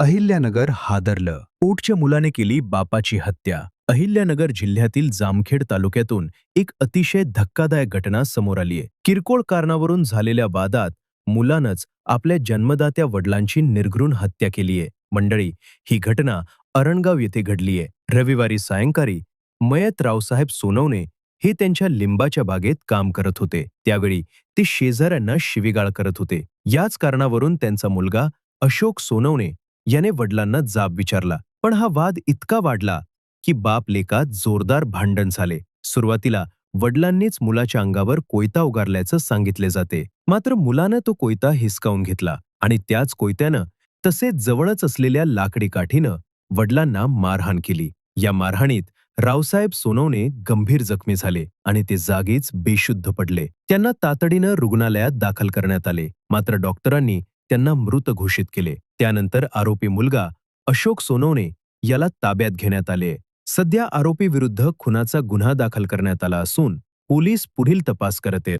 अहिल्यानगर हादरलं. पोटच्या मुलाने केली बापाची हत्या. अहिल्यानगर जिल्ह्यातील जामखेड तालुक्यातून एक अतिशय धक्कादायक घटना समोर आलीय. किरकोळ कारणावरून झालेल्या वादात मुलानंच आपल्या जन्मदात्या वडिलांची निर्घृण हत्या केलीय. मंडळी, ही घटना अरणगाव येथे घडलीय. रविवारी सायंकाळी मयत रावसाहेब सोनवणे हे त्यांच्या लिंबाच्या बागेत काम करत होते. त्यावेळी ते शेजाऱ्यांना शिवीगाळ करत होते. याच कारणावरून त्यांचा मुलगा अशोक सोनवणे याने वडिलांना जाब विचारला. पण हा वाद इतका वाढला की बाप लेकात जोरदार भांडण झाले. सुरुवातीला वडिलांनीच मुलाच्या अंगावर कोयता उगारल्याचं सांगितले जाते. मात्र मुलानं तो कोयता हिसकावून घेतला आणि त्याच कोयत्यानं तसेच जवळच असलेल्या लाकडी काठीनं वडिलांना मारहाण केली. या मारहाणीत रावसाहेब सोनवणे गंभीर जखमी झाले आणि ते जागीच बेशुद्ध पडले. त्यांना तातडीनं रुग्णालयात दाखल करण्यात आले. मात्र डॉक्टरांनी त्यांना मृत घोषित केले. त्यानंतर आरोपी मुलगा अशोक सोनवणे याला ताब्यात घेण्यात आले. सध्या आरोपी विरुद्ध खुनाचा गुन्हा दाखल करण्यात आला असून पोलीस पुढील तपास करत आहेत.